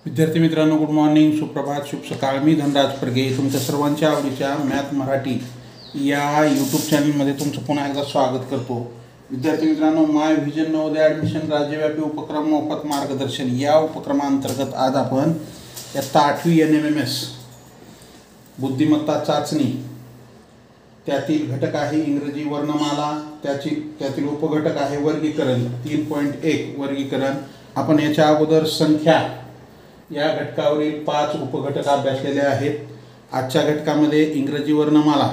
विद्यार्थी मित्रांनो, good morning, सुप्रभात, शुभ सकाळ. मी धनराज परगे तुमच्या सर्वांच्या आवडीच्या मॅथ मराठी या यूट्यूब चॅनलमध्ये तुमचं पुन्हा एकदा स्वागत करतो. विद्यार्थी मित्रांनो, माय व्हिजन नवोदय ॲडमिशन राज्यव्यापी उपक्रम मोफत मार्गदर्शन या उपक्रमांतर्गत आज आपण इयत्ता 8वी NMMS बुद्धिमत्ता चाचणी त्यातील घटक आहे इंग्रजी वर्णमाला, त्यातील उपघटक आहे वर्गीकरण 3.1 वर्गीकरण. आपण याच्या अगोदर संख्या या घटकावरील 5 उपघटक अभ्यासलेले आहेत. आजच्या घटकामध्ये इंग्रजी वर्णमाला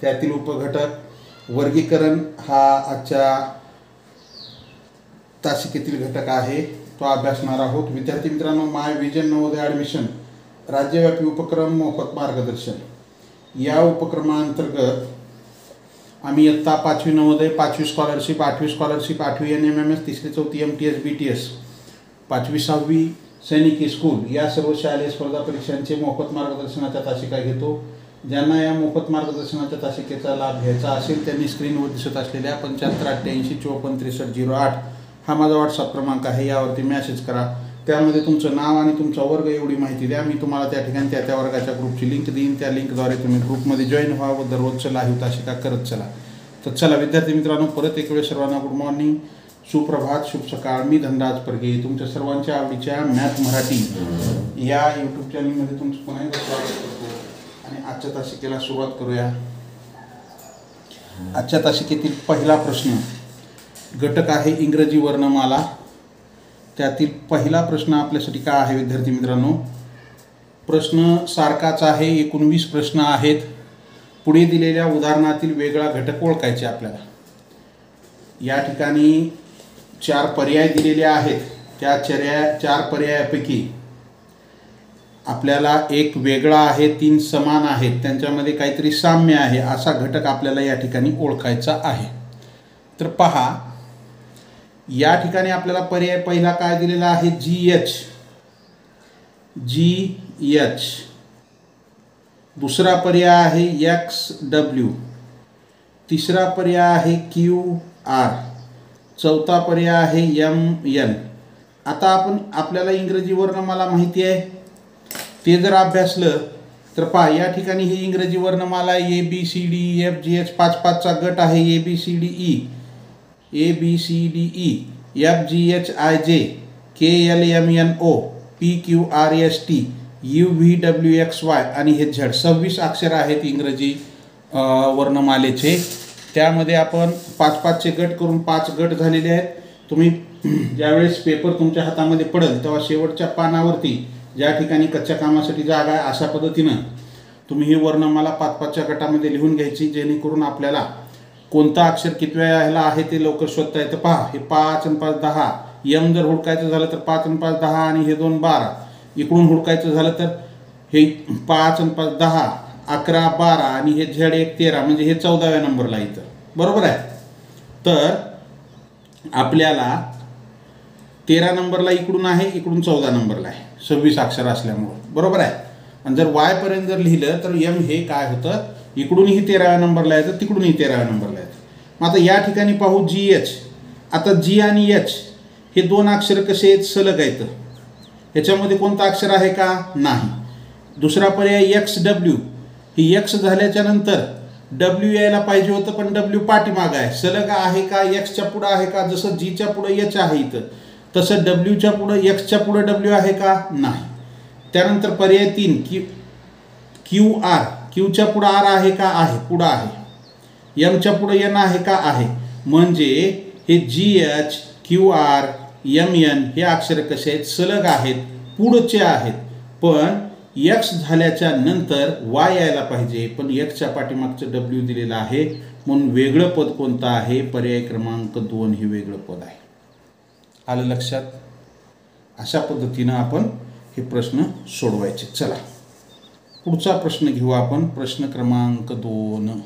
त्यातील उपघटक वर्गीकरण हा आजच्या तासिकेतील घटक आहे, तो अभ्यासणार आहोत. विद्यार्थी मित्रांनो, माय व्हिजन नवोदय ॲडमिशन राज्यव्यापी उपक्रम मोफत मार्गदर्शन या उपक्रमांतर्गत आम्ही इयत्ता 5वी नवोदय, 5वी स्कॉलरशिप, 8वी स्कॉलरशिप, 8वी NMMS, 3री 4थी MTS BTS, 5वी 6वी सैनिकी स्कूल या सर्व शालेय स्पर्धा परीक्षांचे मोफत मार्गदर्शनाच्या तासिका घेतो. ज्यांना या मोफत मार्गदर्शनाच्या तासिकेचा लाभ घ्यायचा असेल त्यांनी स्क्रीनवर दिसत असलेल्या 7588545308 हा माझा व्हॉट्सअप क्रमांक आहे, यावरती मॅसेज करा. त्यामध्ये तुमचं नाव आणि तुमचा वर्ग एवढी माहिती द्या. मी तुम्हाला त्या ठिकाणी त्या वर्गाच्या ग्रुपची लिंक देईन. त्या लिंकद्वारे तुम्ही ग्रुपमध्ये जॉईन व्हा व दररोजचं लाईव्ह तासिका करत चला. तर चला विद्यार्थी मित्रांनो, परत एक वेळ सर्वांना गुड मॉर्निंग, सुप्रभात, शुभ सकाळ. मी धनराज परगे तुमच्या सर्वांच्या आवडीच्या मॅथ मराठी या यूट्यूब चॅनलमध्ये तुमचं पुन्हा एकदा स्वागत करतो आणि आजच्या तासिकेला सुरुवात करूया. आजच्या तासिकेतील पहिला प्रश्न घटक आहे इंग्रजी वर्णमाला. त्यातील पहिला प्रश्न आपल्यासाठी काय आहे विद्यार्थी मित्रांनो? प्रश्न सारखाच आहे. 19 प्रश्न आहेत. पुढे दिलेल्या उदाहरणातील वेगळा घटक ओळखायचे आपल्याला. या ठिकाणी 4 पर्याय दिलेले आहेत. त्या 4 पर्यायापैकी आपल्याला एक वेगळा आहे, 3 समान आहेत, त्यांच्यामध्ये काहीतरी साम्य आहे, असा घटक आपल्याला या ठिकाणी ओळखायचा आहे. तर पहा, या ठिकाणी आपल्याला पर्याय पहिला काय दिलेला आहे? GH. दुसरा पर्याय आहे XW. तिसरा पर्याय आहे QR. चौथा पर्याय आहे MN. आता आपल्याला इंग्रजी वर्णमाला माहिती आहे, ते जर अभ्यासलं तर पहा, या ठिकाणी ही इंग्रजी वर्णमाला ABCDEFGH 5-5चा गट आहे. ABCDE FGHIJ KLMNO PQRST UVWXY आणि हे Z 26 अक्षर आहेत इंग्रजी वर्णमालेचे. त्यामध्ये आपण 5-5चे गट करून 5 गट झालेले आहेत. तुम्ही ज्यावेळेस पेपर तुमच्या हातामध्ये पडेल तेव्हा शेवटच्या पानावरती ज्या ठिकाणी कच्च्या कामासाठी जागा आहे अशा पद्धतीनं तुम्ही ही वर्णमाला 5-5च्या गटामध्ये लिहून घ्यायची, जेणेकरून आपल्याला कोणता अक्षर कितव्या ह्याला आहे ते लवकर शोधता येतं. पहा, हे 5 आणि 5 10. यम जर हुडकायचं झालं तर 5 आणि 5 10 आणि हे 2 12. इकडून हुडकायचं झालं तर हे 5 आणि 5 10 11 12 आणि हे Z 1 13, म्हणजे हे 14व्या नंबरला इथं. बरोबर आहे. तर आपल्याला 13 नंबरला इकडून आहे, इकडून 14 नंबरला आहे, 26 अक्षर असल्यामुळं. बरोबर आहे. आणि जर Y पर्यंत जर लिहिलं तर M हे काय होतं, इकडूनही 13व्या नंबरला येतं, तिकडूनही 13व्या नंबरला येतं. मग आता या ठिकाणी पाहू GH. आता G आणि H हे 2 अक्षर कसे आहेत? सलग आहेत. ह्याच्यामध्ये कोणतं अक्षर आहे का? नाही. दुसरा पर्याय XW. ही X झाल्याच्या नंतर W यायला पाहिजे होतं, पण W पाठीमागं आहे. सलग आहे का? Xच्या पुढं आहे का? जसं Gच्या पुढं H आहे इथं, तसं Wच्या पुढं Xच्या पुढं W आहे का? नाही. त्यानंतर पर्याय 3 QR. Qच्या पुढं R आहे का? आहे, पुढं आहे. Mच्या पुढं N आहे का? आहे. म्हणजे हे GH QR MN हे अक्षर कसे आहेत? सलग आहेत, पुढचे आहेत. पण X झाल्याच्या नंतर Y यायला पाहिजे, पण Xच्या पाठीमागचं W दिलेलं आहे, म्हणून वेगळं पद कोणतं आहे? पर्याय क्रमांक 2 हे वेगळं पद आहे. आलं लक्षात? अशा पद्धतीनं आपण हे प्रश्न सोडवायचे. चला पुढचा प्रश्न घेऊ आपण. प्रश्न क्रमांक 2.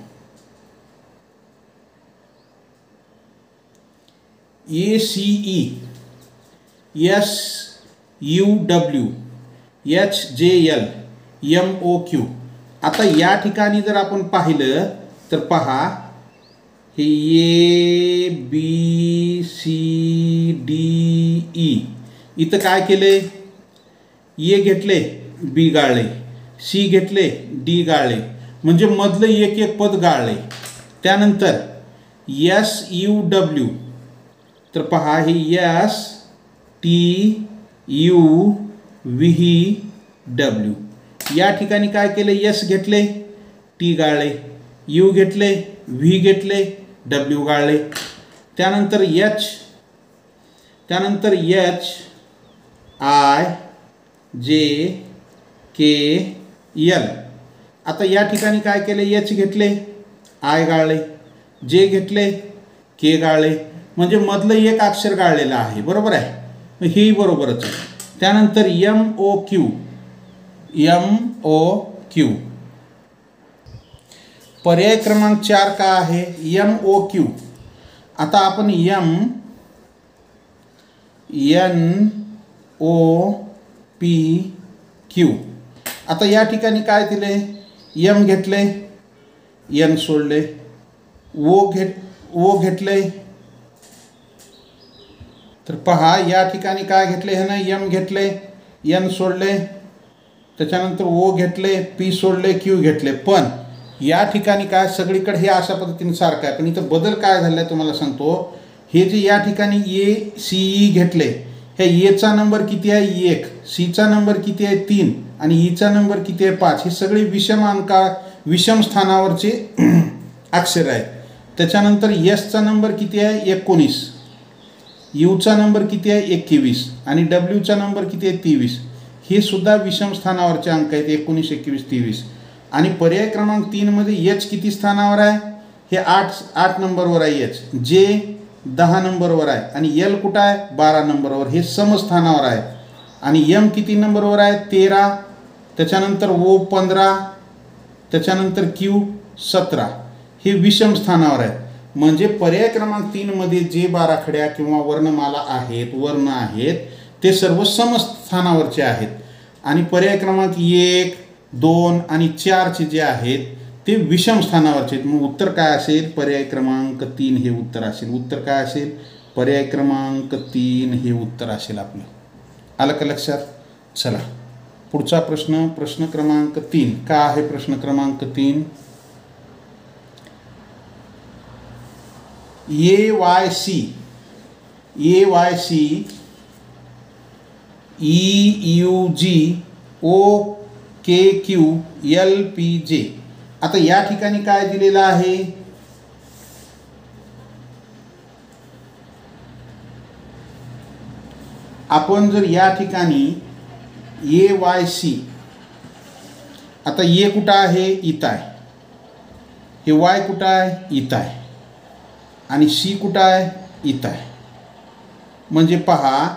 ACE SUW HJL MOQ. आता या ठिकाणी जर आपण पाहिलं तर पहा, हे ABCDE इथं काय केलंय? ए घेतले बी गाळले, सी घेतले डी गाळले, म्हणजे मधलं एक एक पद गाळले. त्यानंतर एस यू डब्ल्यू, तर पहा हे S T U V W. या ठिकाणी काय केले, एस घेतले टी गाळले, यू घेतले व्ही घेतले डब्ल्यू गाळले. त्यानंतर H I J K L. आता या ठिकाणी काय केले, एच घेतले आय गाळले, जे घेतले के गाळले, म्हणजे मधलं एक अक्षर गाळलेलं आहे. बरोबर आहे, हेही बरोबरच आहे. त्यानंतर एम ओ क्यू. पर्याय क्रमांक 4 का आहे, एम ओ क्यू. आता आपण एन ओ पी क्यू. आता या ठिकाणी काय दिले, एम घेतले एन सोडले, ओ घेतले, तर पहा या ठिकाणी काय घेतले हे ना, एम घेतले एन सोडले, त्याच्यानंतर ओ घेतले पी सोडले क्यू घेतले. पण या ठिकाणी काय सगळीकडे हे अशा पद्धतीने सारखं आहे, पण इथं बदल काय झाला आहे तुम्हाला सांगतो. हे जे या ठिकाणी ए सी ई घेतले, हे एचा नंबर किती आहे 1, सीचा नंबर किती आहे 3 आणि ईचा नंबर किती आहे 5. हे सगळे विषम स्थानावरचे अक्षर आहेत. त्याच्यानंतर एसचा नंबर किती आहे 19, यूचा नंबर किती आहे 21 आणि डब्ल्यूचा नंबर किती आहे 23. हे सुद्धा विषम स्थानावरचे अंक आहेत 19, 21, 23. आणि पर्याय क्रमांक 3 मध्ये एच किती स्थानावर आहे, हे 8 नंबरवर आहे एच, जे 10 नंबरवर आहे आणि एल कुठं आहे 12 नंबरवर, हे समस्थानावर आहे. आणि एम किती नंबरवर आहे 13, त्याच्यानंतर ओ 15, त्याच्यानंतर क्यू 17, हे विषम स्थानावर आहे. म्हणजे पर्याय क्रमांक 3 मध्ये जे बाराखड्या किंवा वर्णमाला आहेत, वर्ण आहेत, ते सर्व समस्थानावरचे आहेत. आणि पर्याय क्रमांक 1, 2 आणि 4चे जे आहेत ते विषम स्थानावरचे आहेत. मग उत्तर काय असेल, पर्याय क्रमांक 3 हे उत्तर असेल. उत्तर काय असेल, पर्याय क्रमांक 3 हे उत्तर असेल आपलं. आलं का लक्षात. चला पुढचा प्रश्न क्रमांक 3 का आहे. प्रश्न क्रमांक 3, AYC EUG OKQ LPJ. आता या ठिकाणी काय दिलेलं आहे, आपण जर या ठिकाणी AYC, आता ए कुठं आहे इथं आहे, हे वाय कुठं आहे इथं आहे आणि सी कुठं आहे इथं आहे. म्हणजे पहा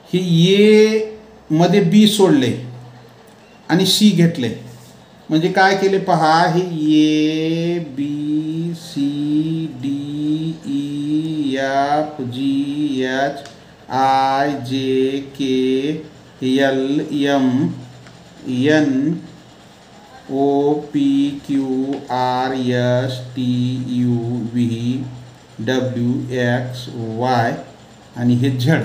हे ए मध्ये बी सोडले आणि सी घेतले, म्हणजे काय केले पहा, हे A B C D E F G H I J K L M N O P Q R S T U V W X Y आणि हे झेड.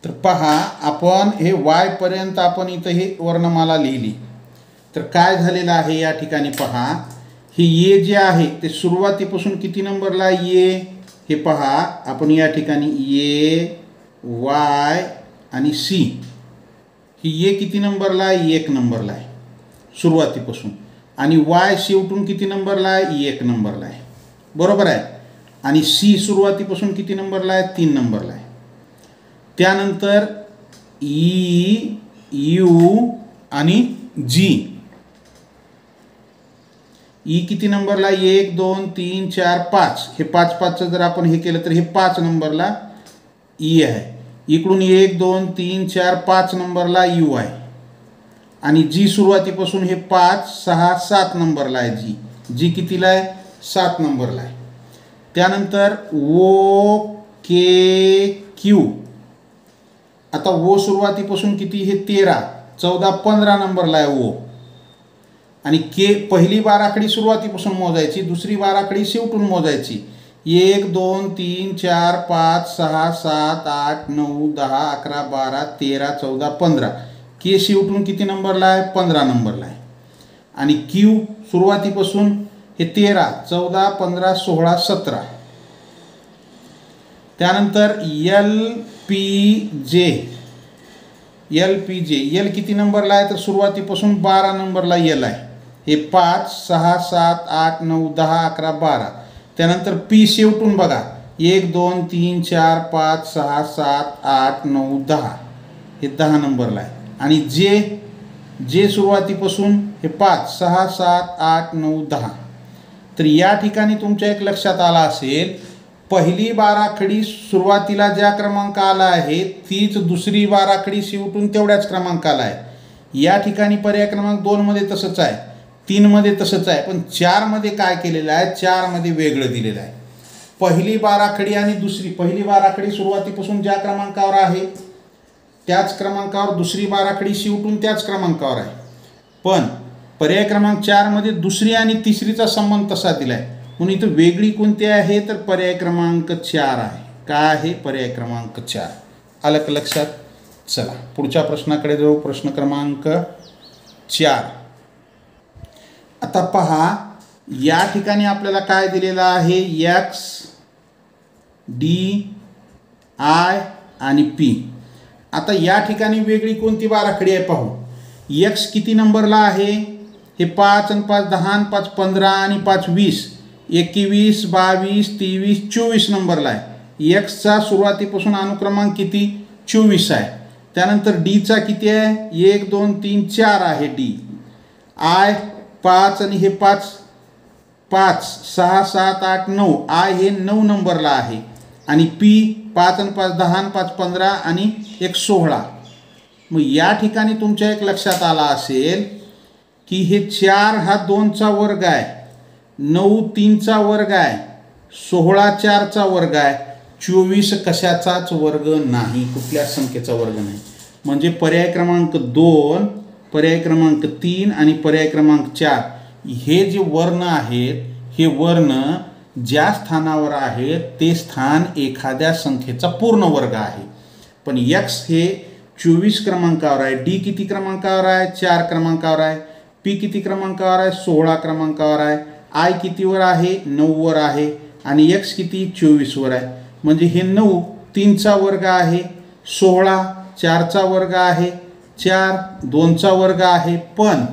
तर पहा आपण हे वाय पर्यंत आपण इथं हे वर्णमाला लिहिली. तर काय झालेलं आहे या ठिकाणी पहा, हे ए जे आहे ते सुरुवातीपासून किती नंबरला आहे ए, हे पहा आपण या ठिकाणी ए वाय आणि सी, ही ए किती नंबरला आहे 1 नंबरला आहे सुरुवातीपासून, आणि वाय शेवटून किती नंबरला आहे 1 नंबरला आहे. बरोबर आहे. आणि सी सुरुवातीपासून किती नंबरला आहे 3 नंबरला आहे. त्यानंतर ई यू आणि जी, ई किती नंबरला 1 2 3 4 5, हे 5 जर आपण हे केलं तर हे 5 नंबरला ई आहे. इकडून 1 2 3 4 5 नंबरला यू आहे आणि जी सुरुवातीपासून हे 5 6 7 नंबरला आहे. जी कितीला आहे 7 नंबरला आहे. त्यानंतर ओ के क्यू, आता ओ सुरुवातीपासून किती हे 13 14 15 नंबरला आहे ओ, आणि के पहिली बाराखडी सुरुवातीपासून मोजायची, दुसरी बाराखडी शेवटून मोजायची. 1 2 3 4 5 6 7 8 9 10 11 12 13 14 15. के शेवटून किती नंबरला आहे? 15 नंबरला आहे. आणि क्यू सुरुवातीपासून हे 13 14 15 16 17. त्यानंतर एल पी जे एल किती नंबरला आहे? तर सुरुवातीपासून 12 नंबरला एल आहे. हे 5 6 7 8 9 10 11 12. त्यानंतर पी शेवटून बघा 1 2 3 4 5 6 7 8 9 10. हे 10 नंबरला आहे. आणि जे सुरुवातीपासून हे 5 6 7 8 9 10. तर या ठिकाणी तुमच्या एक लक्षात आला असेल, पहिली बाराखडी सुरुवातीला ज्या क्रमांकाला आहे तीच दुसरी बाराखडी शेवटून तेवढ्याच क्रमांकाला आहे. या ठिकाणी पर्याय क्रमांक 2 मध्ये तसंच आहे, 3 मध्ये तसंच आहे, पण 4 मध्ये काय केलेलं आहे? 4 मध्ये वेगळं दिलेलं आहे. पहिली बाराखडी आणि दुसरी, पहिली बाराखडी सुरुवातीपासून ज्या क्रमांकावर आहे त्याच क्रमांकावर, दुसरी बाराखडी शेवटून त्याच क्रमांकावर आहे. पण पर्याय क्रमांक 4 मध्ये दुसरी आणि तिसरीचा संबंध तसा दिला आहे, म्हणून इथं वेगळी कोणती आहे? तर पर्याय क्रमांक 4 आहे. काय आहे? पर्याय क्रमांक 4. आलं का लक्षात? चला पुढच्या प्रश्नाकडे जाऊ. प्रश्न क्रमांक 4. आता पहा, या ठिकाणी आपल्याला काय दिलेलं आहे? एक्स, डी, आय आणि पी. आता या ठिकाणी वेगळी कोणती बाराखडी आहे पाहू. एक्स किती नंबरला आहे? हे 5 आणि 5 10 आणि 5 15 आणि 5 20. 21 22 23 24 नंबरला आहे. एक्सचा सुरुवातीपासून अनुक्रमांक किती? 24 आहे. त्यानंतर डीचा किती आहे? 1 2 3 4 आहे डी. आय 5 आणि हे 5 5 6 7 8 9. आय हे 9 नंबरला आहे. आणि पी 5 आणि 5 10 आणि 5 15 आणि 1 16. मग या ठिकाणी तुमच्या एक लक्षात आला असेल की हे 4 हा 2चा वर्ग आहे, 9 3चा वर्ग आहे, 16 4चा वर्ग आहे, 24 कशाचाच वर्ग नाही, कुठल्या संख्येचा वर्ग नाही. म्हणजे पर्याय क्रमांक 2, पर्याय क्रमांक 3 आणि पर्याय क्रमांक 4 हे जे वर्ण आहेत, हे वर्ण ज्या स्थानावर आहेत ते स्थान एखाद्या संख्येचा पूर्ण वर्ग आहे. पण एक्स हे 24 क्रमांकावर आहे, डी किती क्रमांकावर आहे? 4 क्रमांकावर आहे, पी किती क्रमांकावर आहे? 16 क्रमांकावर आहे, आय कितीवर आहे? 9 वर आहे, आणि एक्स किती? 24 वर आहे. म्हणजे हे 9 3चा वर्ग आहे, 16 4चा वर्ग आहे, 4 2चा वर्ग आहे. पण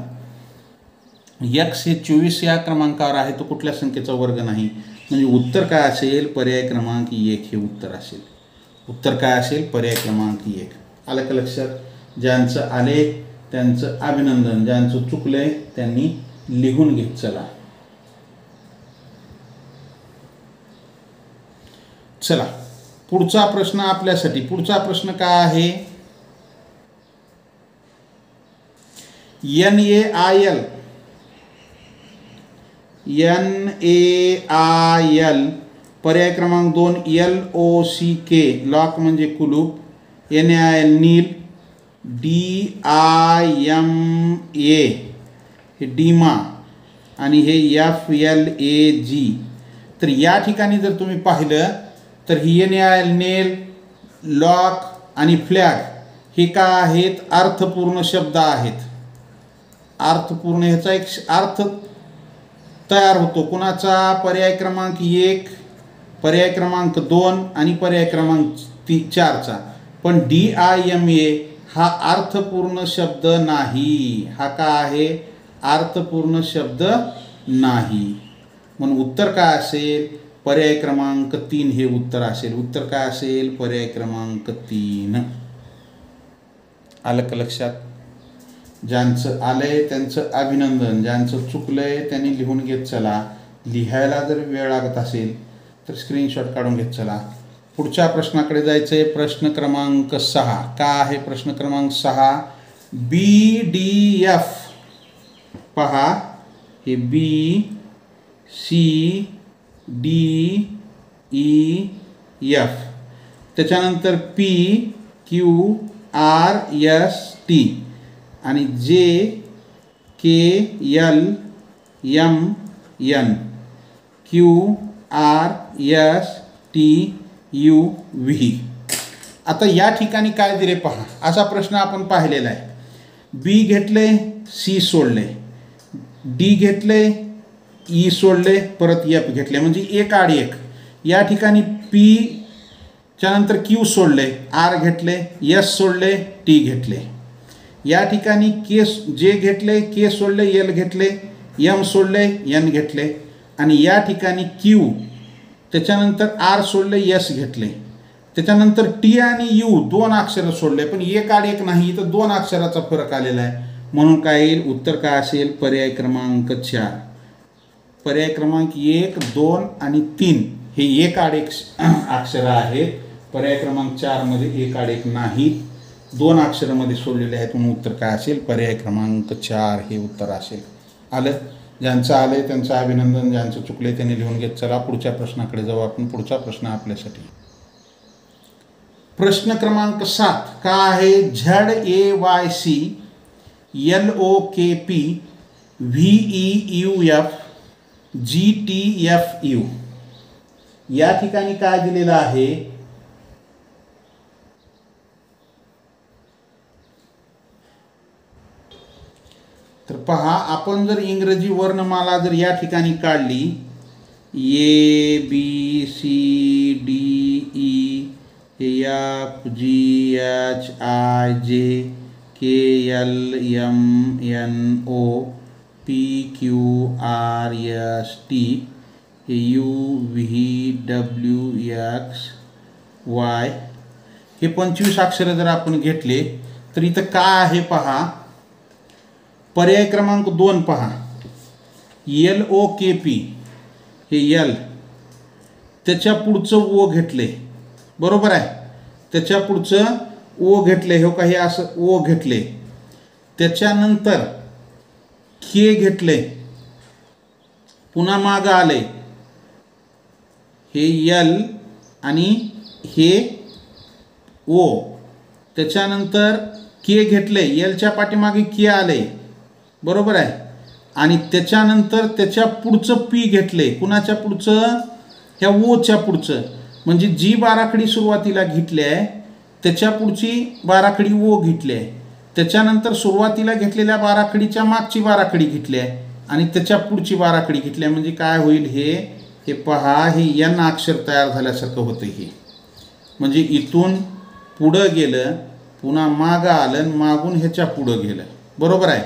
एक्स हे 24 या क्रमांकावर आहे, तो कुठल्या संख्येचा वर्ग नाही. म्हणजे उत्तर काय असेल? पर्याय क्रमांक 1 हे उत्तर असेल. उत्तर काय असेल? पर्याय क्रमांक 1. आलं का लक्षात? ज्यांचं आले त्यांचं अभिनंदन, ज्यांचं चुकलंय त्यांनी लिहून घेत चला. चला पुढचा प्रश्न आपल्यासाठी. पुढचा प्रश्न काय आहे? NaIL पर्याय क्रमांक 2 LOCK लॉक म्हणजे कुलूप, NaIL नील, DIMA हे डीमा आणि हे FLAG. तर या ठिकाणी जर तुम्ही पाहिलं तर ही NaIL नेल, लॉक आणि फ्लॅग हे काय आहेत? अर्थपूर्ण शब्द आहेत. अर्थपूर्ण ह्याचा एक अर्थ तयार होतो. कुणाचा? पर्याय क्रमांक 1, पर्याय क्रमांक 2 आणि पर्याय क्रमांक 4चा. पण DIMA हा अर्थपूर्ण शब्द नाही. हा काय आहे? अर्थपूर्ण शब्द नाही. म्हणून उत्तर काय असेल? पर्याय क्रमांक 3 हे उत्तर असेल. उत्तर काय असेल? पर्याय क्रमांक 3. आलं का लक्षात? ज्यांचं आलंय त्यांचं अभिनंदन, ज्यांचं चुकलंय त्यांनी लिहून घेत चला. लिहायला जर वेळ लागत असेल तर स्क्रीनशॉट काढून घेत चला. पुढच्या प्रश्नाकडे जायचं आहे. प्रश्न क्रमांक 6. काय आहे प्रश्न क्रमांक 6? BDF पहा, हे BCDEF, त्याच्यानंतर PQRST आणि JKLMN, QRST RSTUV. आता या ठिकाणी काय दिले पहा, असा प्रश्न आपण पाहिलेला आहे. बी घेतले, सी सोडले, डी घेतले, ई सोडले, परत एफ घेतले, म्हणजे एक आड एक. या ठिकाणी पी च्या नंतर क्यू सोडले, आर घेतले, एस सोडले, टी घेतले. या ठिकाणी के जे घेतले, के सोडले, एल घेतले, एम सोडले, एन घेतले. आणि या ठिकाणी क्यू त्याच्यानंतर आर सोडले, एस घेतले. त्याच्यानंतर टी आणि यू दोन अक्षरं सोडले, पण एक आड एक नाही, तर दोन अक्षराचा फरक आलेला आहे. म्हणून काय येईल, उत्तर काय असेल, पर्याय क्रमांक 4. पर्याय क्रमांक 1, 2 आणि 3 हे एक आड एक अक्षरं आहेत. पर्याय क्रमांक 4 मध्ये एक आड एक नाहीत, दोन अक्षरामध्ये सोडलेले आहेत. म्हणून उत्तर काय असेल, पर्याय क्रमांक 4 हे उत्तर असेल. आलं? ज्यांचं आलंय त्यांचं अभिनंदन, ज्यांचं चुकले त्यांनी लिहून घेत. चला पुढच्या प्रश्नाकडे जाऊ आपण. पुढचा प्रश्न आपल्यासाठी प्रश्न क्रमांक 7 का आहे, ZAYC LOKP VEUF GTFU. या ठिकाणी काय दिलेलं आहे, तर पहा, आपण जर इंग्रजी वर्णमाला जर या ठिकाणी काढली, ABCDEFGHIJKLMNOPQRSTUVWXY हे 25 अक्षरं जर आपण घेतले तर इथं काय आहे पहा. पर्याय क्रमांक 2 पहा, LOKP हे L, त्याच्या पुढचं ओ घेतले, बरोबर आहे. त्याच्या पुढचं ओ घेतले, हो का, हे असं ओ घेतले. त्याच्यानंतर के घेतले, पुन्हा मागं आले हे L आणि हे ओ. त्याच्यानंतर के घेतले, एलच्या पाठीमागे के आले, बरोबर आहे. आणि त्याच्यानंतर त्याच्या पुढचं पी घेतले, कुणाच्या पुढचं, ह्या ओच्या पुढचं, म्हणजे जी बाराखडी सुरुवातीला घेतली आहे त्याच्या पुढची बाराखडी ओ घेतली आहे. त्याच्यानंतर सुरुवातीला घेतलेल्या बाराखडीच्या मागची बाराखडी घेतली आहे आणि त्याच्या पुढची बाराखडी घेतली आहे. म्हणजे काय होईल, हे पहा, हे एन अक्षर तयार झाल्यासारखं होतं. हे म्हणजे इथून पुढं गेलं, पुन्हा मागं आलं, मागून ह्याच्या पुढं गेलं, बरोबर आहे.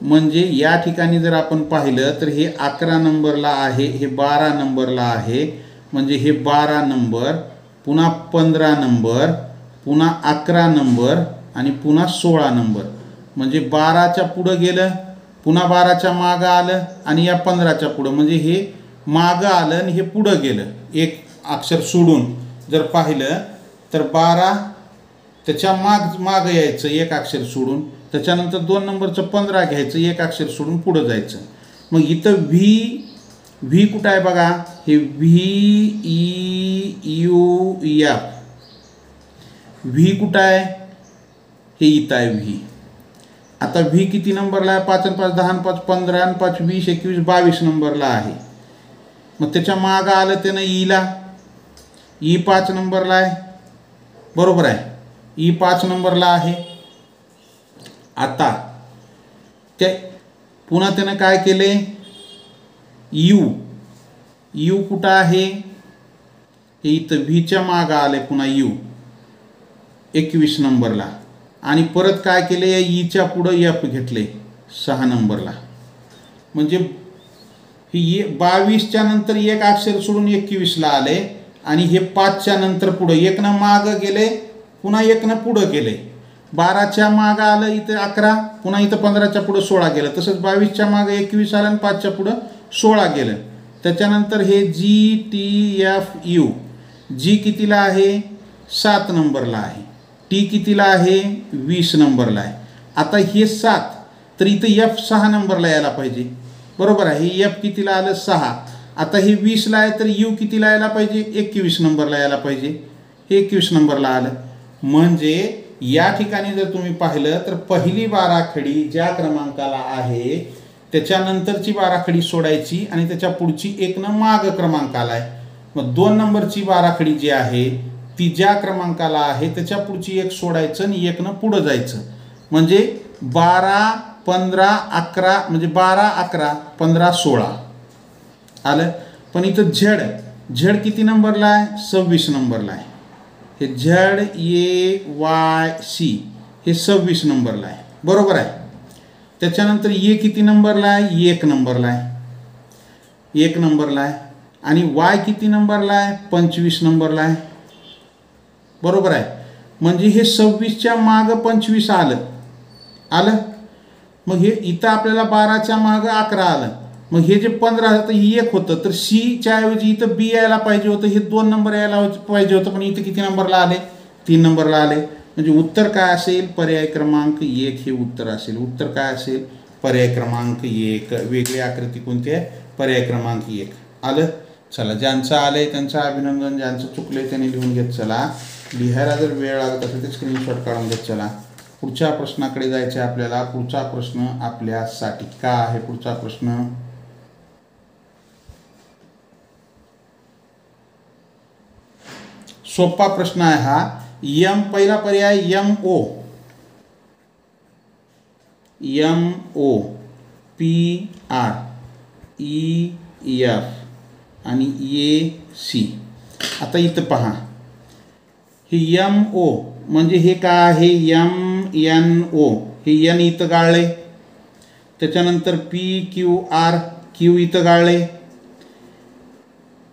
म्हणजे या ठिकाणी जर आपण पाहिलं तर हे 11 नंबरला आहे, हे 12 नंबरला आहे. म्हणजे हे 12 नंबर, पुन्हा 15 नंबर, पुन्हा 11 नंबर आणि पुन्हा 16 नंबर. म्हणजे 12च्या पुढं गेलं, पुन्हा 12च्या मागं आलं आणि या 15च्या पुढं, म्हणजे हे मागं आलं आणि हे पुढं गेलं. एक अक्षर सोडून जर पाहिलं तर 12 त्याच्या मागं यायचं एक अक्षर सोडून, त्याच्यानंतर 2 नंबरचं 15 घ्यायचं, एक अक्षर सोडून पुढं जायचं. मग इथं व्ही कुठं आहे बघा, हे VEUF. व्ही कुठं आहे, हे इथं आहे व्ही. आता व्ही किती नंबरला आहे, 5 आणि 5 10 आणि 5 15 आणि 5 20 21 22 नंबरला आहे. मग त्याच्या मागं आलं त्यानं ईला, ई 5 नंबरला आहे, बरोबर आहे. ई 5 नंबरला आहे. आता ते पुन्हा त्यानं काय केले, यू कुठं आहे, हे इथं व्हीच्या मागं आले, पुन्हा यू 21 नंबरला. आणि परत काय केले, या ईच्या पुढं एफ घेतले 6 नंबरला. म्हणजे हे 22च्या नंतर एक अक्षर सोडून 21ला आले आणि हे 5च्या नंतर पुढं एकनं मागं गेले, पुन्हा एकनं पुढं गेले. 12च्या मागं आलं इथं 11, पुन्हा इथं 15च्या पुढं 16 गेलं. तसंच 22च्या मागं 21 आलं आणि 5च्या पुढं 16 गेलं. त्याच्यानंतर हे GTFU, जी कितीला आहे, 7 नंबरला आहे. टी कितीला आहे, 20 नंबरला आहे. आता हे 7, तर इथं एफ 6 नंबरला यायला पाहिजे, बरोबर आहे. हे एफ कितीला आलं, 6. आता हे 20ला आहे तर यू कितीला यायला पाहिजे, 21 नंबरला यायला पाहिजे. हे 21 नंबरला आलं. म्हणजे या ठिकाणी जर तुम्ही पाहिलं तर पहिली बाराखडी ज्या क्रमांकाला आहे त्याच्यानंतरची बाराखडी सोडायची आणि त्याच्या पुढची 1 माग क्रमांक आलाय. मग 2 नंबरची बाराखडी जी आहे ती ज्या क्रमांकाला आहे त्याच्या पुढची एक सोडायचं आणि एकनं पुढं जायचं, म्हणजे 12, 15, 11, म्हणजे 12, 11, 15, 16 आलं. पण इथं झेड किती नंबरला आहे? 26 नंबरला आहे. हे ZAYC हे 26 नंबरला आहे, बरोबर आहे. त्याच्यानंतर ये किती नंबरला आहे? 1 नंबरला आहे, 1 नंबरला आहे. आणि वाय किती नंबरला आहे? 25 नंबरला आहे, बरोबर आहे. म्हणजे हे 26च्या मागं 25 आलं. मग हे इथं आपल्याला 12च्या मागं 11 आलं. मग हे जे 15 तर ही 1 होतं, तर सीच्या ऐवजी इथं बी यायला पाहिजे होतं, हे 2 नंबर यायला पाहिजे होतं, पण इथं किती नंबरला आले? 3 नंबरला आले. म्हणजे उत्तर काय असेल? पर्याय क्रमांक 1 हे उत्तर असेल. उत्तर काय असेल? पर्याय क्रमांक 1. वेगळी आकृती कोणती आहे? पर्याय क्रमांक 1 आलं. चला, ज्यांचं आलंय त्यांचं अभिनंदन, ज्यांचं चुकलंय त्यांनी लिहून घेत चला. लिहायला जर वेळ लागत असेल तर स्क्रीनशॉट काढून घेत चला. पुढच्या प्रश्नाकडे जायचं आहे आपल्याला. पुढचा प्रश्न आपल्यासाठी काय आहे? पुढचा प्रश्न सोपा प्रश्न आहे हा. पहिला पर्याय MO PREF आणि AC. आता इथं पहा, हे MO म्हणजे हे काय आहे? MNO, हे N इथं गाळले. त्याच्यानंतर PQR, Q इथं गाळले.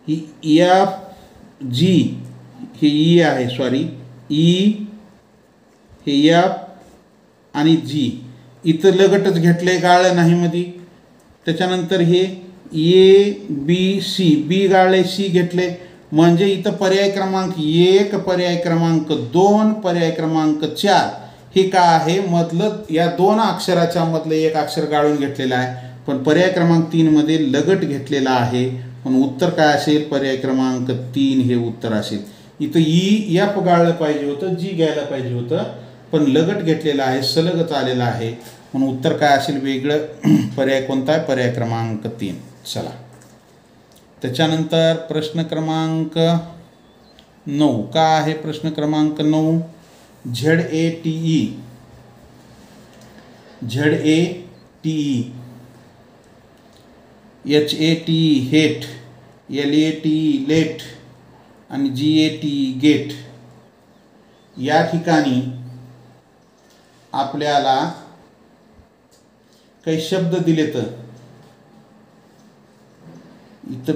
ही FG हे E आहे, सॉरी E, हे F आणि G इथं लगटच घेतले, गाळलं नाही मध्ये. त्याच्यानंतर हे ABC, B गाळले, C घेतले. म्हणजे इथं पर्याय क्रमांक 1, पर्याय क्रमांक 2, पर्याय क्रमांक 4 हे काय आहे? मधलं या 2 अक्षराच्या मधलं एक अक्षर गाळून घेतलेलं आहे, पण पर्याय क्रमांक 3 मध्ये लगट घेतलेला आहे. पण उत्तर काय असेल? पर्याय क्रमांक 3 हे उत्तर असेल. इथं EF गाळलं पाहिजे होतं, G घ्यायला पाहिजे होतं, पण लगट घेतलेला आहे, सलगच आलेला आहे. म्हणून उत्तर काय असेल? वेगळं. पर्याय कोणता आहे? पर्याय क्रमांक 3. चला, त्याच्यानंतर प्रश्न क्रमांक 9 काय आहे? प्रश्न क्रमांक 9 ZATE, HATE hate, LATE late आणि GATE गेट. या ठिकाणी आपल्याला काही शब्द दिले, तर इथं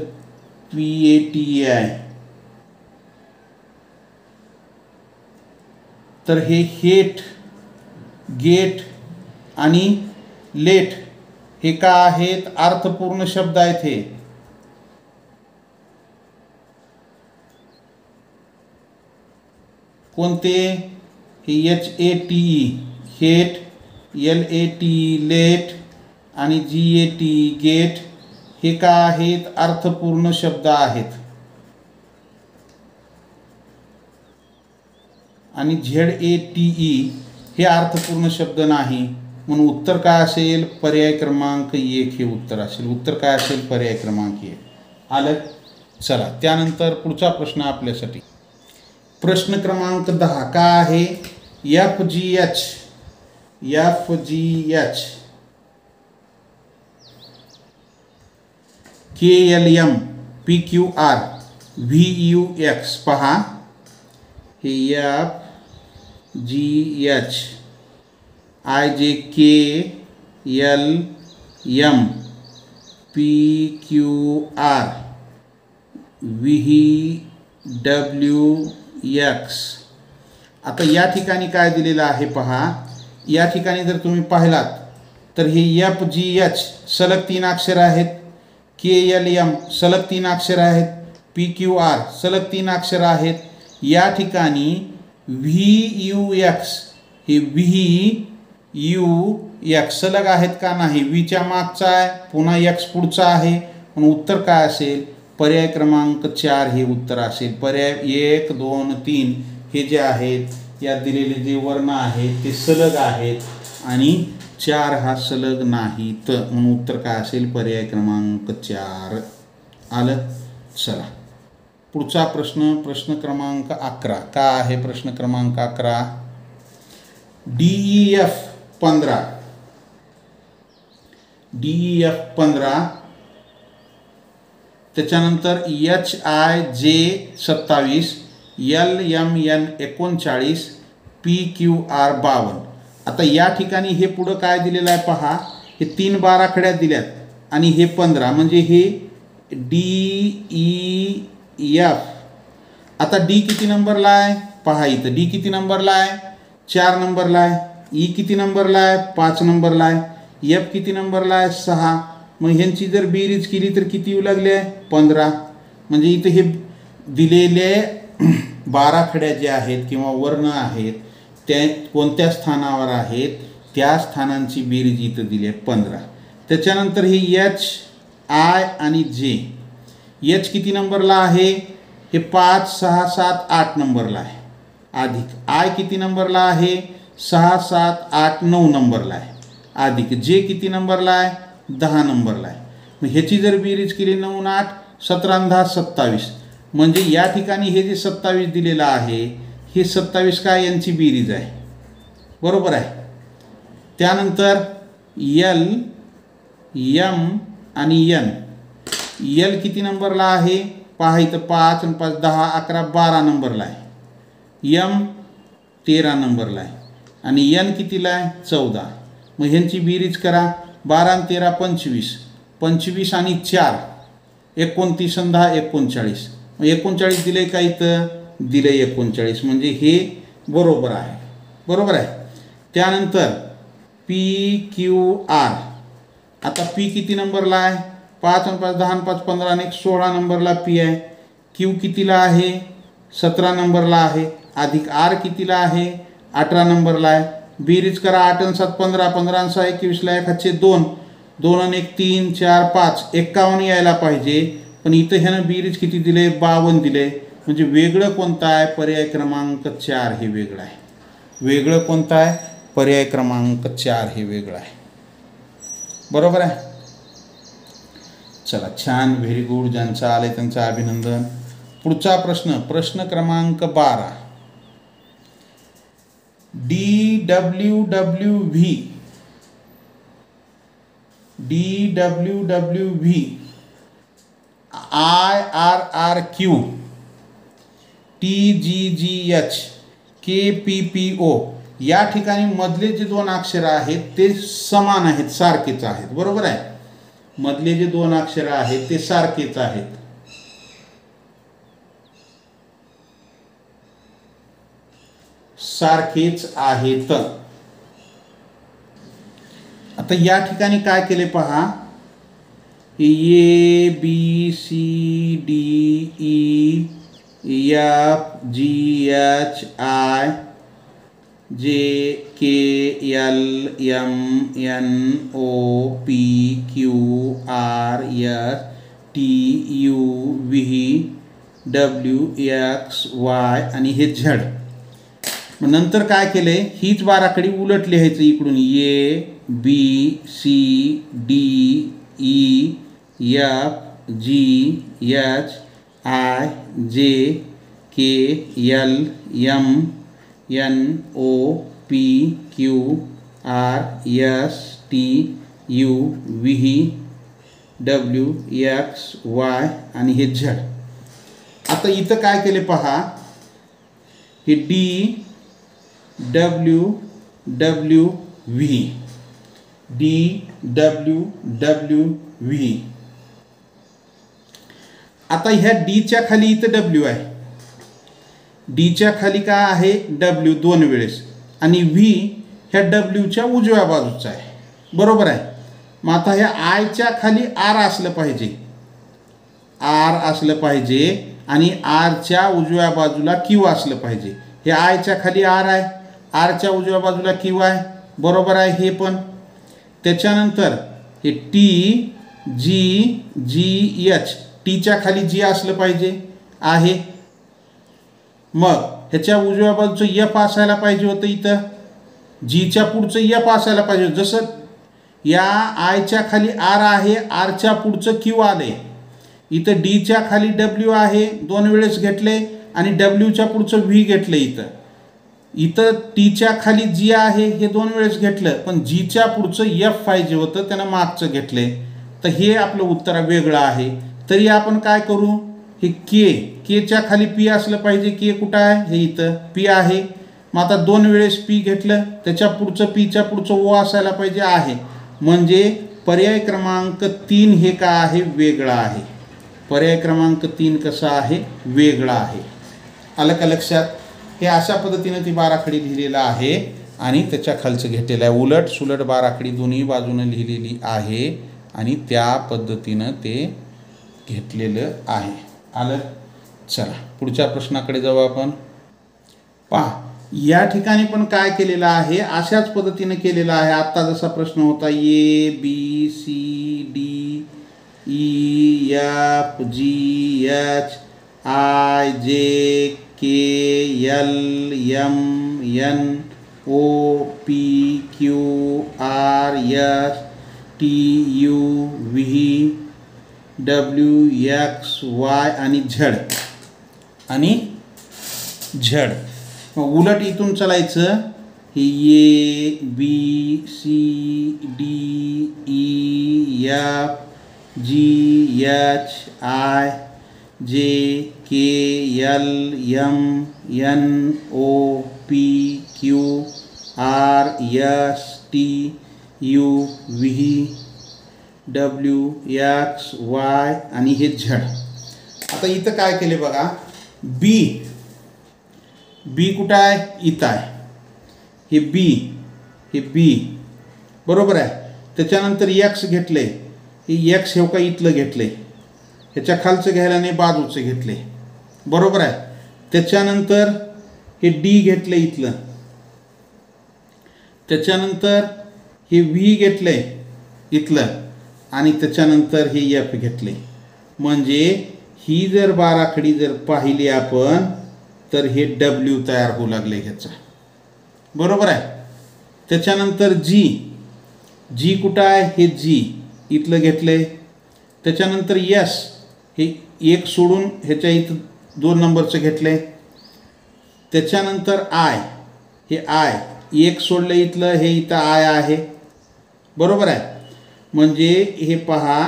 PATE आहे, तर हे हेट, गेट आणि लेट हे का आहेत? अर्थपूर्ण शब्द आहेत. हे कोणते? हे HATE हेट, LATE लेट आणि GATE गेट हे का आहेत? अर्थपूर्ण शब्द आहेत. आणि ZATE हे अर्थपूर्ण शब्द नाही. म्हणून उत्तर काय असेल? पर्याय क्रमांक 1 हे उत्तर असेल. उत्तर काय असेल? पर्याय क्रमांक 1 आलं. चला, त्यानंतर पुढचा प्रश्न आपल्यासाठी. प्रश्न क्रमांक 10 काय आहे? FGH, KLM, PQR, VUX. पहा, हे FGH, IJKLM, PQR, VWX. आता या ठिकाणी काय दिलेलं आहे पहा. या ठिकाणी जर तुम्ही पाहिलात तर हे FGH सलग 3 अक्षर आहेत, KLM सलग 3 अक्षर आहेत, PQR सलग 3 अक्षर आहेत. या ठिकाणी VUX हे VUX सलग आहेत का? नाही. वीच्या मागचा आहे, पुन्हा X पुढचा आहे. म्हणून उत्तर काय असेल? पर्याय क्रमांक 4 हे उत्तर असेल. पर्याय 1, 2, 3 हे जे आहेत, यात दिलेले जे वर्ण आहेत ते सलग आहेत आणि 4 हा सलग नाहीत. म्हणून उत्तर काय असेल? पर्याय क्रमांक 4 आलं. चला, पुढचा प्रश्न, प्रश्न क्रमांक 11. का आहे प्रश्न क्रमांक 11? DEF 15, DEF 15, त्याच्यानंतर HIJ 27, LMN 39, PQR 52. आता या ठिकाणी हे पुढं काय दिलेलं आहे पहा, हे 3 बाराखड्या दिल्यात आणि हे 15 म्हणजे हे DEF. आता डी किती नंबरला आहे पहा, इथं डी किती नंबरला आहे? 4 नंबरला आहे. ई किती नंबरला आहे? 5 नंबरला आहे. एफ किती नंबरला आहे? 6. मग ह्यांची जर बेरीज केली तर किती येऊ लागले? 15. म्हणजे इथं हे दिलेले बाराखड्या ज्या आहेत किंवा वर्ण आहेत त्या कोणत्या स्थानावर आहेत त्या स्थानांची बेरीज इथं दिली आहे 15. त्याच्यानंतर हे एच, आय आणि जे. एच किती नंबरला आहे? हे 5, 6, 7, 8 नंबरला आहे. अधिक आय किती नंबरला आहे? 6, 7, 8, 9 नंबरला आहे. अधिक जे किती नंबरला आहे? 10 नंबरला आहे. मग ह्याची जर बेरीज केली 9, 8, 17, 10, 27. म्हणजे या ठिकाणी हे जे 27 दिलेलं आहे हे 27 काय यांची बेरीज आहे. बरोबर आहे. त्यानंतर एल, एम आणि एन. एल किती नंबरला आहे पहा इथं? 5 आणि 5, 10, 11, 12 नंबरला आहे. एम 13 नंबरला आहे आणि एन कितीला आहे? 14. मग ह्यांची बेरीज करा. 12 आणि 13 25, 25 आणि 4 29 आणि 10 39. मग 39 दिले का इथं? दिले 39. म्हणजे हे बरोबर आहे. बरोबर आहे. त्यानंतर PQR. आता पी किती नंबरला आहे? 5 आणि 5, 10 आणि 5, 15 आणि 1, 16 नंबरला पी आहे. क्यू कितीला आहे? 17 नंबरला आहे. अधिक आर कितीला आहे? 18 नंबरला आहे. बेरीज करा. 8 आणि 7 15, 15 आणि 6 21, 1 हातचे 2, 2 आणि 1 3, 4, 5, 51 यायला पाहिजे. पण इथं ह्यानं बेरीज किती दिले? 52 दिले. म्हणजे वेगळं कोणतं आहे? पर्याय क्रमांक 4 हे वेगळं आहे. वेगळं कोणतं आहे? पर्याय क्रमांक 4 हे वेगळं आहे. बरोबर आहे. चला छान, व्हेरी गुड. ज्यांचं आलंय त्यांचं अभिनंदन. पुढचा प्रश्न, प्रश्न क्रमांक 12. DWWV, DWWV, IRRQ, TGGH, KPPO या ठिकाणी मधले जे 2 अक्षर आहेत ते समान आहेत, सारखेच आहेत. बरोबर आहे. मधले जे 2 अक्षर आहेत ते सारखेच आहेत. सारखेच आहेत. आता या ठिकाणी काय केले पहा, ABCDEFGHIJKLMNOPQRSTUVWXY आणि हे झेड. मग नंतर काय केले, हीच बाराखडी उलट लिहायचं इकडून. ABCDEFGHIJKLMNOPQRSTUVWXY आणि हे झेड. आता इथं काय केले पहा, हे DWWV, DWWV. आता ह्या डीच्या खाली इथं डब्ल्यू आहे. डीच्या खाली काय आहे? डब्ल्यू 2 वेळेस. आणि व्ही ह्या डब्ल्यूच्या उजव्या बाजूचा आहे. बरोबर आहे. मग आता ह्या आयच्या खाली आर असलं पाहिजे. आर असलं पाहिजे आणि आरच्या उजव्या बाजूला क्यू असलं पाहिजे. हे आयच्या खाली आर आहे, आरच्या उजव्या बाजूला क्यू आहे. बरोबर आहे हे पण. त्याच्यानंतर हे TGGH, टीच्या खाली जी असलं पाहिजे आहे. मग ह्याच्या उजव्या बाजूचं एफ असायला पाहिजे होतं इथं. जीच्या पुढचं एफ असायला पाहिजे. जसं या आयच्या खाली आर आहे, आरच्या पुढचं क्यू आले. इथं डीच्या खाली डब्ल्यू आहे, 2 वेळेस घेतले आणि डब्ल्यूच्या पुढचं व्ही घेतलं. इथं टीच्या खाली जी आहे हे 2 वेळेस घेतलं, पण जीच्या पुढचं एफ पाहिजे होतं, त्यानं मागचं घेतले. तर हे आपलं उत्तर वेगळं आहे. तरी आपण काय करू, हे केच्या खाली पी असलं पाहिजे. के कुठं आहे, हे इथं पी आहे. मग आता 2 वेळेस पी घेतलं, त्याच्या पुढचं पीच्या पुढचं ओ असायला पाहिजे आहे. म्हणजे पर्याय क्रमांक 3 हे काय आहे, वेगळा आहे. पर्याय क्रमांक 3 कसा आहे, वेगळा आहे. आलं का लक्षात? हे अशा पद्धतीनं ती बाराखडी लिहिलेलं आहे आणि त्याच्या खालचं घेतलेलं आहे. उलट सुलट बाराखडी दोन्ही बाजूनं लिहिलेली आहे आणि त्या पद्धतीनं ते घेतलेलं आहे. आलं? चला पुढच्या प्रश्नाकडे जाऊ आपण. पहा, या ठिकाणी पण काय केलेलं आहे, अशाच पद्धतीने केलेलं आहे. आत्ता जसा प्रश्न होता A B C D E F G H I J K L M N O P Q R S T U V W X Y आणि झेड मग उलट इथून चालायचं. हे A B C D E F G H I J K L M N O P Q R S T U V W X Y आणि हे Z. आता इथं काय केले बघा, बी कुठं आहे, इथं आहे. हे बी बरोबर आहे. त्याच्यानंतर एक्स घेतले, हे एक्स हे का इथलं घेतले, ह्याच्या खालचं घ्यायला नाही, बाजूचं घेतले. बरोबर आहे. त्याच्यानंतर हे डी घेतले इथलं. त्याच्यानंतर हे व्ही घेतले इथलं आणि त्याच्यानंतर हे एफ घेतले. म्हणजे ही जर बाराखडी जर पाहिली आपण तर हे डब्ल्यू तयार होऊ लागले ह्याचा. बरोबर आहे. त्याच्यानंतर जी कुठं आहे, हे जी इथलं घेतले. त्याच्यानंतर यस हे एक सोडून ह्याच्या इथं 2 नंबरचं घेतले. त्याच्यानंतर हे आय एक सोडलं इथलं, हे इथं आय आहे. बरोबर आहे. म्हणजे हे पहा,